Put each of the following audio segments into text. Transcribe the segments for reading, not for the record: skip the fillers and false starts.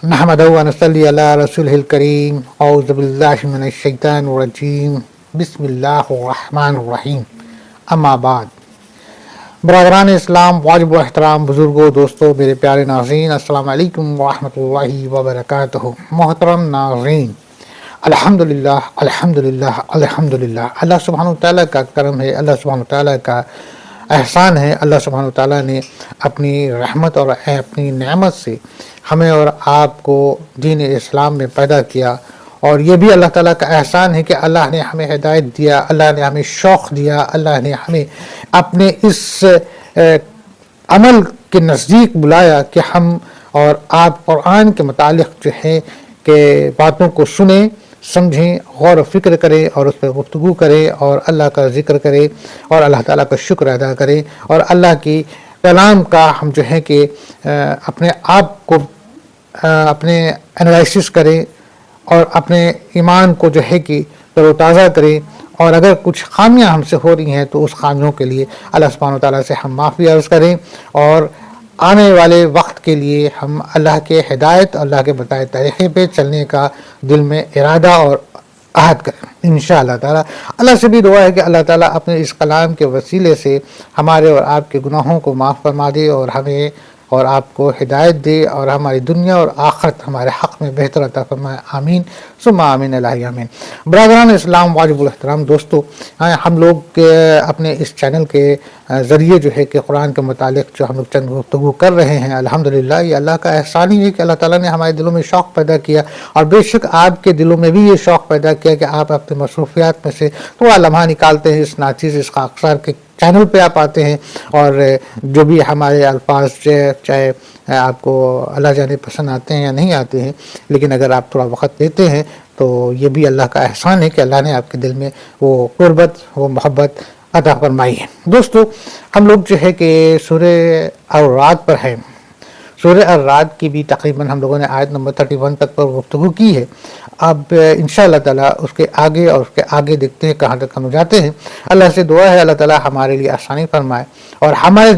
نحمدہ و نصلی علی رسولہ الکریم اعوذ باللہ من الشیطان الرجیم بسم اللہ الرحمن الرحیم اما بعد۔ برادران اسلام، واجب و احترام بزرگوں، دوستوں، میرے پیارے ناظرین، السلام علیکم ورحمۃ اللہ وبرکاتہ۔ محترم ناظرین، الحمدللہ الحمدللہ الحمدللہ، اللہ سبحانہ وتعالیٰ کا کرم ہے، اللہ سبحانہ وتعالیٰ کا احسان ہے۔ اللہ سبحانہ وتعالیٰ نے اپنی رحمت اور اپنی نعمت سے ہمیں اور آپ کو دین اسلام میں پیدا کیا، اور یہ بھی اللہ تعالیٰ کا احسان ہے کہ اللہ نے ہمیں ہدایت دیا، اللہ نے ہمیں شوق دیا، اللہ نے ہمیں اپنے اس عمل کے نزدیک بلایا کہ ہم اور آپ قرآن کے متعلق جو ہے کہ باتوں کو سنیں، سمجھیں، غور و فکر کریں اور اس پہ گفتگو کریں اور اللہ کا ذکر کریں اور اللہ تعالیٰ کا شکر ادا کریں، اور اللہ کی کلام کا ہم جو ہے کہ اپنے آپ کو اپنے انالائسس کریں اور اپنے ایمان کو جو ہے کہ تر و تازہ کریں، اور اگر کچھ خامیاں ہم سے ہو رہی ہیں تو اس خامیوں کے لیے اللہ سبحانہ وتعالیٰ سے ہم معافی عرض کریں، اور آنے والے وقت کے لیے ہم اللہ کے ہدایت، اللہ کے بتائے طریقے پہ چلنے کا دل میں ارادہ اور عہد کریں انشاءاللہ تعالیٰ۔ اللہ سے بھی دعا ہے کہ اللہ تعالیٰ اپنے اس کلام کے وسیلے سے ہمارے اور آپ کے گناہوں کو معاف فرما دے، اور ہمیں اور آپ کو ہدایت دے، اور ہماری دنیا اور آخرت ہمارے حق میں بہتر عطا فرمائے، آمین ثم آمین الہی آمین۔ برادران اسلام، واجب الاحترام دوستو، ہم لوگ اپنے اس چینل کے ذریعے جو ہے کہ قرآن کے متعلق جو ہم لوگ چند گفتگو کر رہے ہیں، الحمدللہ یہ اللہ کا احسان ہی ہے کہ اللہ تعالیٰ نے ہمارے دلوں میں شوق پیدا کیا، اور بے شک آپ کے دلوں میں بھی یہ شوق پیدا کیا کہ آپ اپنے مصروفیات میں سے تھوڑا لمحہ نکالتے ہیں، اس ناچیز اس خاکسار کے چینل پہ آپ آتے ہیں، اور جو بھی ہمارے الفاظ چاہے آپ کو اللہ جانے پسند آتے ہیں یا نہیں آتے ہیں، لیکن اگر آپ تھوڑا وقت دیتے ہیں تو یہ بھی اللہ کا احسان ہے کہ اللہ نے آپ کے دل میں وہ قربت، وہ محبت عطا فرمائی ہے۔ دوستو، ہم لوگ جو ہے کہ سورہ الرعد پر ہیں۔ سورہ الرعد کی بھی تقریباً ہم لوگوں نے آیت نمبر 31 تک پر گفتگو کی ہے۔ اب انشاءاللہ تعالیٰ اس کے آگے اور اس کے آگے دیکھتے ہیں کہاں تک ہم جاتے ہیں۔ اللہ سے دعا ہے اللہ تعالیٰ ہمارے لیے آسانی فرمائے، اور ہمارے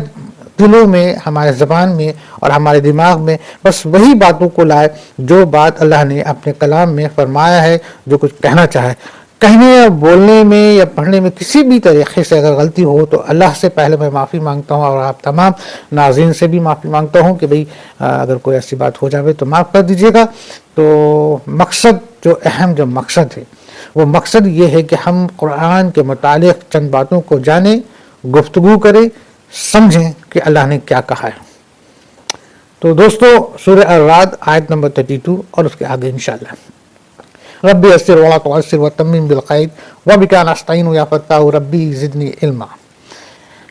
دلوں میں، ہمارے زبان میں اور ہمارے دماغ میں بس وہی باتوں کو لائے جو بات اللہ نے اپنے کلام میں فرمایا ہے، جو کچھ کہنا چاہے۔ کہنے یا بولنے میں یا پڑھنے میں کسی بھی طریقے سے اگر غلطی ہو تو اللہ سے پہلے میں معافی مانگتا ہوں، اور آپ تمام ناظرین سے بھی معافی مانگتا ہوں کہ بھئی اگر کوئی ایسی بات ہو جاوے تو معاف کر دیجیے گا۔ تو مقصد، جو اہم جو مقصد ہے، وہ مقصد یہ ہے کہ ہم قرآن کے متعلق چند باتوں کو جانیں، گفتگو کریں، سمجھیں کہ اللہ نے کیا کہا ہے۔ تو دوستو، سورہ الرعد آیت نمبر 32 اور اس کے آگے انشاءاللہ۔ ربی یسر ولا تعسر وتمم بالخیر وبک نستعین یا فتاح ربی زدنی علما۔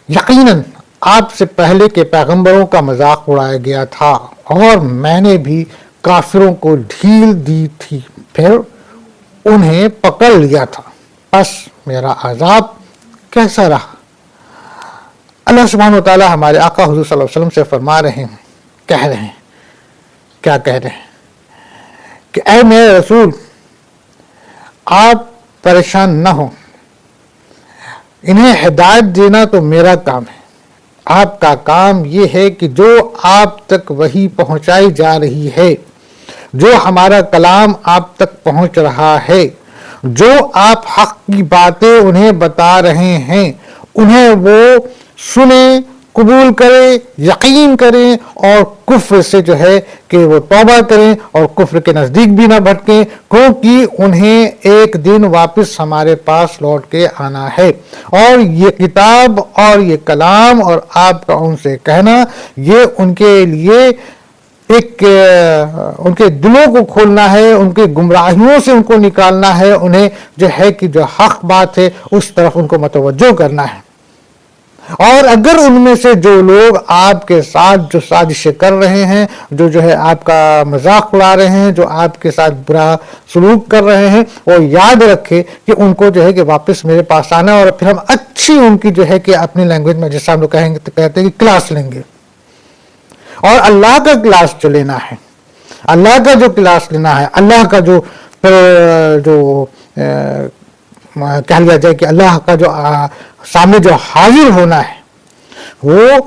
یقیناً آپ سے پہلے کے پیغمبروں کا مذاق اڑایا گیا تھا، اور میں نے بھی کافروں کو ڈھیل دی تھی، پھر انہیں پکڑ لیا تھا، پس میرا عذاب کیسا رہا۔ اللہ سبحانہ وتعالیٰ ہمارے آقا حضور صلی اللہ علیہ وسلم سے فرما رہے ہیں، کہہ رہے ہیں، کیا کہہ رہے ہیں کہ اے میرے رسول، آپ پریشان نہ ہوں، انہیں ہدایت دینا تو میرا کام ہے۔ آپ کا کام یہ ہے کہ جو آپ تک وحی پہنچائی جا رہی ہے، جو ہمارا کلام آپ تک پہنچ رہا ہے، جو آپ حق کی باتیں انہیں بتا رہے ہیں، انہیں وہ سنیں، قبول کریں، یقین کریں، اور کفر سے جو ہے کہ وہ توبہ کریں اور کفر کے نزدیک بھی نہ بھٹکیں، کیونکہ انہیں ایک دن واپس ہمارے پاس لوٹ کے آنا ہے۔ اور یہ کتاب اور یہ کلام اور آپ کا ان سے کہنا، یہ ان کے لیے ایک ان کے دلوں کو کھولنا ہے، ان کے گمراہیوں سے ان کو نکالنا ہے، انہیں جو ہے کہ جو حق بات ہے اس طرف ان کو متوجہ کرنا ہے۔ اور اگر ان میں سے جو لوگ آپ کے ساتھ جو سازشیں کر رہے ہیں، جو ہے آپ کا مذاق اڑا رہے ہیں، جو آپ کے ساتھ برا سلوک کر رہے ہیں، وہ یاد رکھے کہ ان کو جو ہے کہ واپس میرے پاس آنا، اور پھر ہم اچھی ان کی جو ہے کہ اپنی لینگویج میں جیسا ہم لوگ کہیں گے تو کہتے ہیں کہ کلاس لیں گے، اور اللہ کا کلاس جو لینا ہے، اللہ کا جو کلاس لینا ہے، اللہ کا جو کہہ لیا جائے کہ اللہ کا جو سامنے جو حاضر ہونا ہے، وہ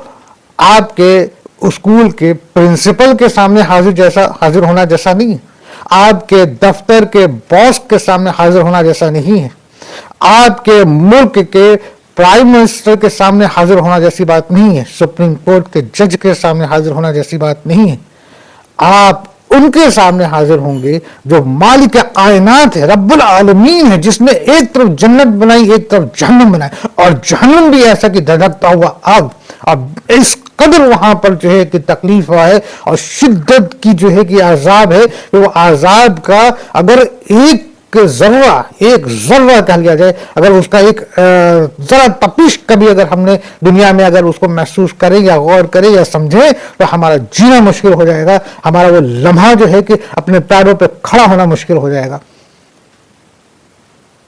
آپ کے اسکول کے پرنسپل کے سامنے حاضر ہونا جیسا نہیں ہے، آپ کے دفتر کے باس کے سامنے حاضر ہونا جیسا نہیں ہے، آپ کے ملک کے پرائم منسٹر کے سامنے حاضر ہونا جیسی بات نہیں ہے، سپریم کورٹ کے جج کے سامنے حاضر ہونا جیسی بات نہیں ہے. آپ ان کے سامنے حاضر ہوں گے جو مالک کائنات ہے، رب العالمین ہے، جس نے ایک طرف جنت بنائی ایک طرف جہنم بنائی، اور جہنم بھی ایسا کہ دھڑکتا ہوا آگ. اب اس قدر وہاں پر جو ہے کہ تکلیف ہے اور شدت کی جو ہے کہ عذاب ہے کہ وہ عذاب کا اگر ایک ذرہ کہہ لیا جائے، اگر اس کا ایک ذرا تپش کبھی اگر ہم نے دنیا میں اگر اس کو محسوس کریں یا غور کریں یا سمجھیں تو ہمارا جینا مشکل ہو جائے گا، ہمارا وہ لمحہ جو ہے کہ اپنے پیروں پہ کھڑا ہونا مشکل ہو جائے گا.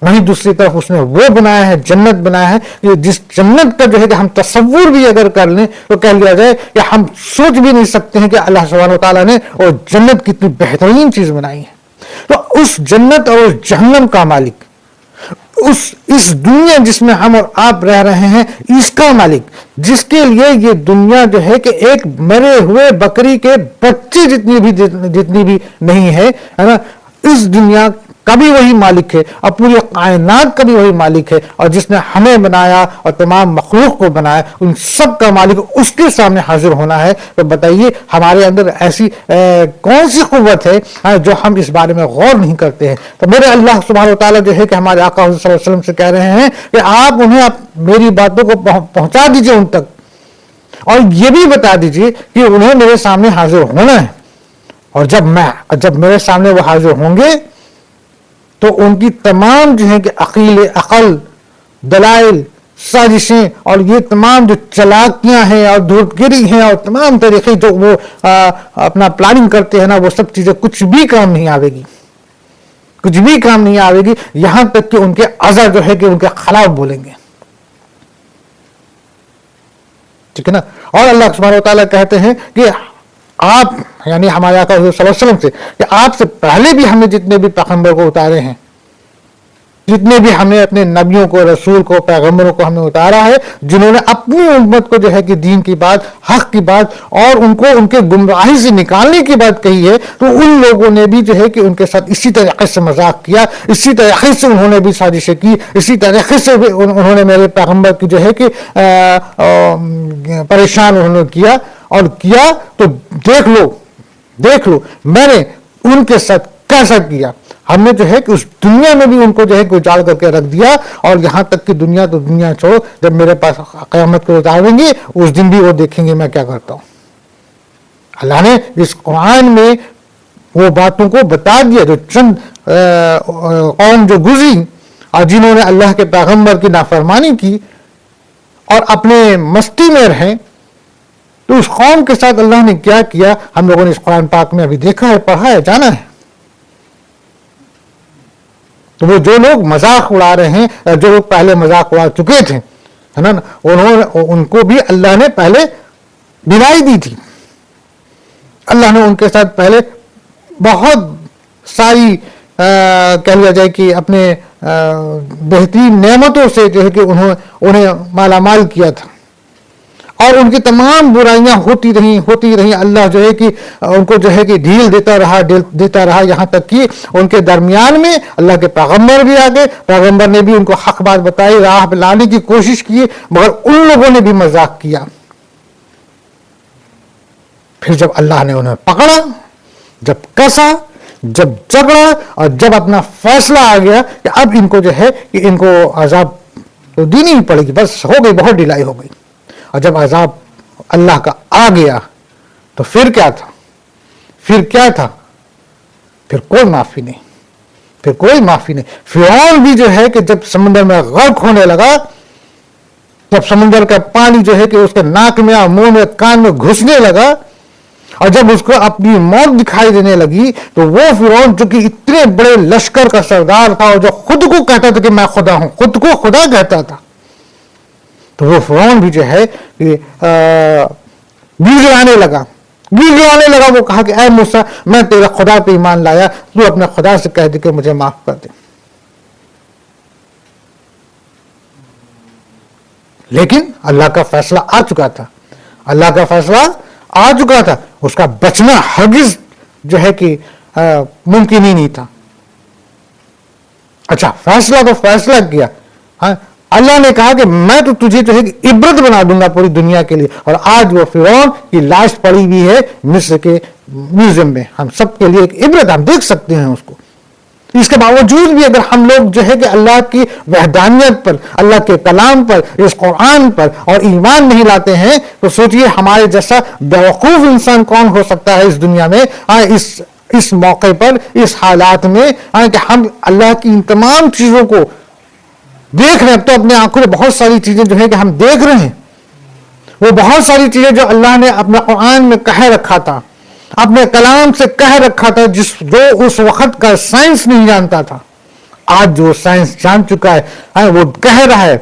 وہیں دوسری طرف اس نے وہ بنایا ہے، جنت بنایا ہے، کہ جس جنت کا جو ہے کہ ہم تصور بھی اگر کر لیں تو کہہ لیا جائے کہ ہم سوچ بھی نہیں سکتے ہیں کہ اللہ سبحانہ و تعالیٰ نے وہ جنت کتنی بہترین چیز بنائی ہے. تو اس جنت اور اس جہنم کا مالک، اس دنیا جس میں ہم اور آپ رہ رہے ہیں اس کا مالک، جس کے لیے یہ دنیا جو ہے کہ ایک مرے ہوئے بکری کے بچے جتنی بھی نہیں ہے نا، اس دنیا کا بھی وہی مالک ہے اور پوری کائنات کا بھی وہی مالک ہے، اور جس نے ہمیں بنایا اور تمام مخلوق کو بنایا ان سب کا مالک اس کے سامنے حاضر ہونا ہے. تو بتائیے ہمارے اندر ایسی کون سی قوت ہے جو ہم اس بارے میں غور نہیں کرتے ہیں. تو میرے اللہ سبحانہ و تعالیٰ جو ہے کہ ہمارے آقا صلی اللہ علیہ وسلم سے کہہ رہے ہیں کہ آپ انہیں میری باتوں کو پہنچا دیجئے ان تک، اور یہ بھی بتا دیجئے کہ انہیں میرے سامنے حاضر ہونا ہے، اور جب میرے سامنے وہ حاضر ہوں گے تو ان کی تمام جو ہے کہ عقل، دلائل، سازشیں اور یہ تمام جو چلاکیاں ہیں اور دھوکہ گری ہیں اور تمام طریقے جو وہ اپنا پلاننگ کرتے ہیں نا، وہ سب چیزیں کچھ بھی کام نہیں آوے گی، کچھ بھی کام نہیں آوے گی، یہاں تک کہ ان کے اعضا جو ہے کہ ان کے خلاف بولیں گے. ٹھیک ہے نا. اور اللہ سبحانہ و تعالیٰ کہتے ہیں کہ آپ یعنی ہمارے آقا صلی اللہ علیہ وسلم سے کہ آپ سے پہلے بھی ہم نے جتنے بھی پیغمبر کو اتارے ہیں، جتنے بھی ہم نے اپنے نبیوں کو، رسول کو، پیغمبروں کو ہم نے اتارا ہے، جنہوں نے اپنی امت کو جو ہے کہ دین کی بات، حق کی بات اور ان کو ان کے گمراہی سے نکالنے کی بات کہی ہے، تو ان لوگوں نے بھی جو ہے کہ ان کے ساتھ اسی طریقے سے مذاق کیا، اسی طریقے سے انہوں نے بھی سازشیں کی، اسی طریقے سے بھی انہوں نے میرے پیغمبر کی جو ہے کہ پریشان انہوں نے کیا. اور کیا تو دیکھ لو میں نے ان کے ساتھ کیسا کیا. ہم نے جو ہے کہ اس دنیا میں بھی ان کو جو ہے کہ اجاڑ کر کے رکھ دیا، اور یہاں تک کہ دنیا تو دنیا چھوڑو، جب میرے پاس قیامت کو اتاریں گے اس دن بھی وہ دیکھیں گے میں کیا کرتا ہوں. اللہ نے اس قرآن میں وہ باتوں کو بتا دیا جو چند قوم جو گزری اور جنہوں نے اللہ کے پیغمبر کی نافرمانی کی اور اپنے مستی میں رہیں، تو اس قوم کے ساتھ اللہ نے کیا کیا ہم لوگوں نے اس قرآن پاک میں ابھی دیکھا ہے، پڑھا ہے، جانا ہے. تو وہ جو لوگ مذاق اڑا رہے ہیں، جو لوگ پہلے مذاق اڑا چکے تھے نا، ان کو بھی اللہ نے پہلے بینائی دی تھی. اللہ نے ان کے ساتھ پہلے بہت ساری کہہ لیا جائے کہ اپنے بہترین نعمتوں سے جو ہے کہ انہیں مالا مال کیا تھا، اور ان کی تمام برائیاں ہوتی رہیں. اللہ جو ہے کہ ان کو جو ہے کہ ڈھیل دیتا رہا یہاں تک کہ ان کے درمیان میں اللہ کے پیغمبر بھی آ گئے. پیغمبر نے بھی ان کو حق بات بتائی، راہ پہ لانے کی کوشش کی، مگر ان لوگوں نے بھی مذاق کیا. پھر جب اللہ نے انہیں پکڑا، جب کسا، جب جھگڑا اور جب اپنا فیصلہ آ گیا کہ اب ان کو جو ہے کہ ان کو عذاب تو دینی ہی پڑے گی، بس ہو گئی، بہت ڈھلائی ہو گئی. اور جب عذاب اللہ کا آ گیا تو پھر کیا تھا؟ پھر کوئی معافی نہیں. فرعون بھی جو ہے کہ جب سمندر میں غرق ہونے لگا، جب سمندر کا پانی جو ہے کہ اس کے ناک میں اور منہ میں کان میں گھسنے لگا، اور جب اس کو اپنی موت دکھائی دینے لگی، تو وہ فرعون جو کہ اتنے بڑے لشکر کا سردار تھا اور جو خود کو کہتا تھا کہ میں خدا ہوں، خود کو خدا کہتا تھا، تو وہ فرعون بھی جو ہے کہ گڑگڑانے لگا. وہ کہا کہ اے موسیٰ، میں تیرے خدا پہ ایمان لایا، تو اپنے خدا سے کہہ دے کہ مجھے معاف کر دے. لیکن اللہ کا فیصلہ آ چکا تھا. اللہ کا فیصلہ آ چکا تھا، اس کا بچنا ہرگز جو ہے کہ ممکن ہی نہیں تھا۔ اچھا فیصلہ تو فیصلہ کیا، اللہ نے کہا کہ میں تو تجھے جو ہے عبرت بنا دوں گا پوری دنیا کے لیے، اور آج وہ فرعون کی لاش پڑی ہوئی ہے مصر کے میوزیم میں، ہم سب کے لیے ایک عبرت، ہم دیکھ سکتے ہیں اس کو۔ اس کے باوجود بھی اگر ہم لوگ جو ہے کہ اللہ کی وحدانیت پر، اللہ کے کلام پر، اس قرآن پر اور ایمان نہیں لاتے ہیں، تو سوچئے ہمارے جیسا بیوقوف انسان کون ہو سکتا ہے اس دنیا میں، اس موقع پر، اس حالات میں، کہ ہم اللہ کی ان تمام چیزوں کو دیکھ رہے ہیں۔ اب تو اپنے آنکھوں میں بہت ساری چیزیں جو ہے کہ ہم دیکھ رہے ہیں، وہ بہت ساری چیزیں جو اللہ نے اپنے قرآن میں کہہ رکھا تھا، اپنے کلام سے کہہ رکھا تھا، جو اس وقت کا سائنس نہیں جانتا تھا، آج جو سائنس جان چکا ہے، وہ کہہ رہا ہے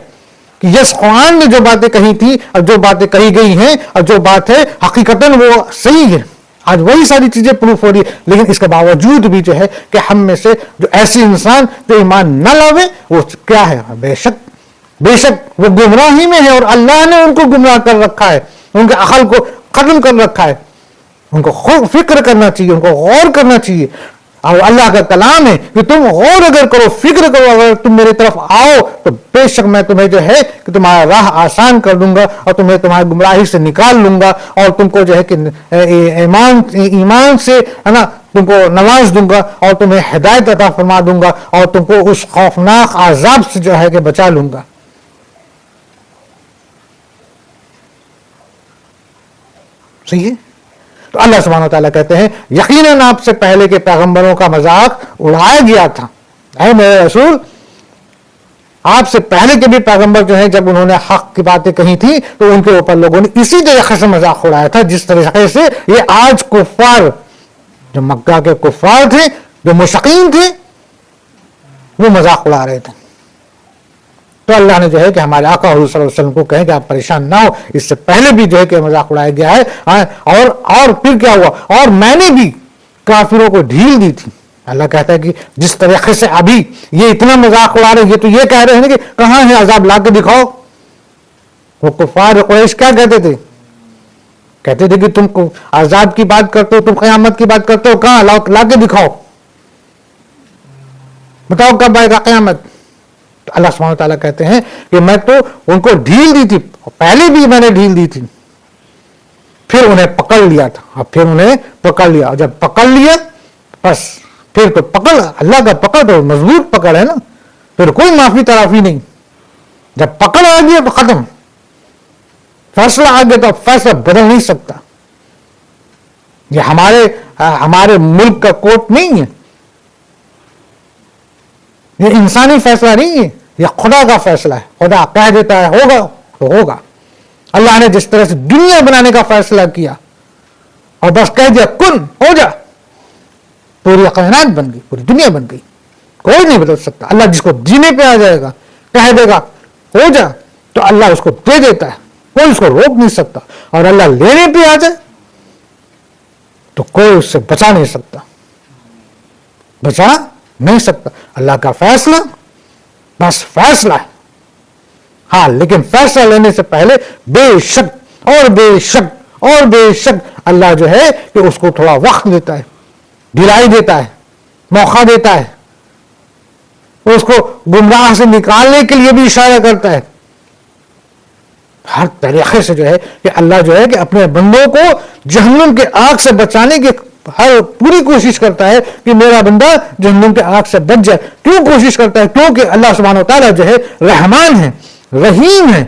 کہ یس قرآن نے جو باتیں کہی تھی اور جو باتیں کہی گئی ہیں اور جو بات ہے حقیقتاً وہ صحیح ہے، آج وہی ساری چیزیں پروف ہو رہی ہے۔ لیکن اس کے باوجود بھی جو ہے کہ ہم میں سے جو ایسے انسان جو ایمان نہ لاوے، وہ کیا ہے؟ بے شک وہ گمراہی میں ہے، اور اللہ نے ان کو گمراہ کر رکھا ہے، ان کے عقل کو ختم کر رکھا ہے۔ ان کو فکر کرنا چاہیے، ان کو غور کرنا چاہیے، اور اللہ کا کلام ہے کہ تم غور اگر کرو، فکر کرو، اگر تم میری طرف آؤ تو بے شک میں تمہیں جو ہے کہ تمہارا راہ آسان کر دوں گا، اور تمہیں تمہاری گمراہی سے نکال لوں گا، اور تم کو جو ہے کہ ایمان سے ہے نا تم کو نواز دوں گا، اور تمہیں ہدایت عطا فرما دوں گا، اور تم کو اس خوفناک عذاب سے جو ہے کہ بچا لوں گا۔ صحیح ہے؟ تو اللہ سبحانہ وتعالیٰ کہتے ہیں یقیناً آپ سے پہلے کے پیغمبروں کا مذاق اڑایا گیا تھا، اے میرے رسول، آپ سے پہلے کے بھی پیغمبر جو ہیں جب انہوں نے حق کی باتیں کہی تھی تو ان کے اوپر لوگوں نے اسی طریقے سے مذاق اڑایا تھا جس طریقے سے یہ آج کفار، جو مکہ کے کفار تھے، جو مشرکین تھے، وہ مذاق اڑا رہے تھے۔ تو اللہ نے جو ہے کہ ہمارے آقا حضور صلی اللہ علیہ وسلم کو کہیں کہ آپ پریشان نہ ہو، اس سے پہلے بھی جو ہے کہ مذاق اڑایا گیا ہے، اور پھر کیا ہوا، اور میں نے بھی کافروں کو ڈھیل دی تھی۔ اللہ کہتا ہے کہ جس طریقے سے ابھی یہ اتنا مذاق اڑا رہے ہیں، یہ تو یہ کہہ رہے ہیں کہ کہاں ہے عذاب، لا کے دکھاؤ۔ وہ کفار قریش کیا کہتے تھے؟ کہتے تھے کہ تم عذاب کی بات کرتے ہو، تم قیامت کی بات کرتے ہو، کہاں، لا کے دکھاؤ، بتاؤ کب آئے گا قیامت۔ تو اللہ سبحانہ وتعالیٰ کہتے ہیں کہ میں تو ان کو ڈھیل دی تھی، پہلے بھی میں نے ڈھیل دی تھی، پھر انہیں پکڑ لیا تھا، اور پھر انہیں پکڑ لیا، اور جب پکڑ لیا بس پھر تو پکڑ، اللہ کا پکڑ تو مضبوط پکڑ ہے نا، پھر کوئی معافی تلافی نہیں، جب پکڑ آ گیا تو ختم، فیصلہ آ گیا تو فیصلہ بدل نہیں سکتا۔ یہ ہمارے ملک کا کوٹ نہیں ہے، یہ انسانی فیصلہ نہیں ہے، یہ خدا کا فیصلہ ہے۔ خدا کہہ دیتا ہے ہوگا تو ہوگا۔ اللہ نے جس طرح سے دنیا بنانے کا فیصلہ کیا اور بس کہہ دیا کن ہو جا، پوری کائنات بن گئی، پوری دنیا بن گئی، کوئی نہیں بدل سکتا۔ اللہ جس کو جینے پہ آ جائے گا، کہہ دے گا ہو جا، تو اللہ اس کو دے دیتا ہے، کوئی اس کو روک نہیں سکتا، اور اللہ لینے پہ آ جائے تو کوئی اس سے بچا نہیں سکتا، بچا نہیں سکتا۔ اللہ کا فیصلہ بس فیصلہ ہے، ہاں، لیکن فیصلہ لینے سے پہلے بے شک اور بے شک اور بے شک اللہ جو ہے کہ اس کو تھوڑا وقت دیتا ہے، ڈھلائی دیتا ہے، موقع دیتا ہے، اس کو گمراہ سے نکالنے کے لیے بھی اشارہ کرتا ہے۔ ہر طریقے سے جو ہے کہ اللہ جو ہے کہ اپنے بندوں کو جہنم کے آگ سے بچانے کی ہر پوری کوشش کرتا ہے کہ میرا بندہ جہنم کے آگ سے بچ جائے۔ کیوں کوشش کرتا ہے؟ کیونکہ اللہ سبحانہ و تعالیٰ جو ہے رحمان ہے، رحیم ہے،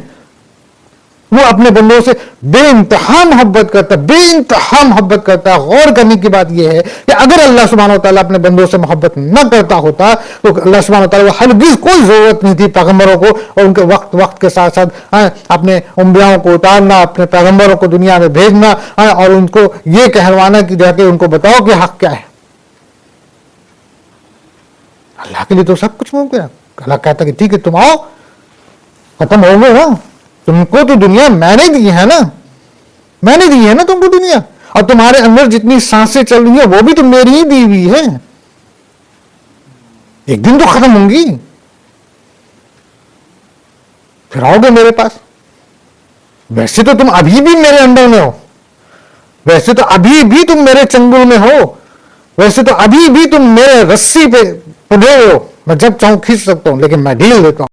وہ اپنے بندوں سے بے انتہا محبت کرتا ہے، بے انتہا محبت کرتا ہے۔ غور کرنے کی بات یہ ہے کہ اگر اللہ سبحانہ و تعالیٰ اپنے بندوں سے محبت نہ کرتا ہوتا تو اللہ سبحانہ و تعالیٰ کو ہرگز کوئی ضرورت نہیں تھی پیغمبروں کو اور ان کے وقت کے ساتھ ساتھ اپنے انبیاءوں کو اتارنا، اپنے پیغمبروں کو دنیا میں بھیجنا، اور ان کو یہ کہلوانا کہ جا کے ان کو بتاؤ کہ حق کیا ہے۔ اللہ کے لیے تو سب کچھ ممکن ہے۔ اللہ کہتا کہ ٹھیک ہے تم آؤ، ختم ہو گئے نا، تم کو تو دنیا میں نے دی ہے نا، میں نے دی ہے نا تم کو دنیا، اور تمہارے اندر جتنی سانسیں چل رہی ہیں وہ بھی تو میری ہی دی ہوئی ہے، ایک دن تو ختم ہوں گی، پھر آؤ گے میرے پاس۔ ویسے تو تم ابھی بھی میرے اندر میں ہو، ویسے تو ابھی بھی تم میرے چنگل میں ہو، ویسے تو ابھی بھی تم میرے رسی پہ پڑے ہو، میں جب چاہوں کھینچ سکتا ہوں، لیکن میں ڈھیل دیتا ہوں.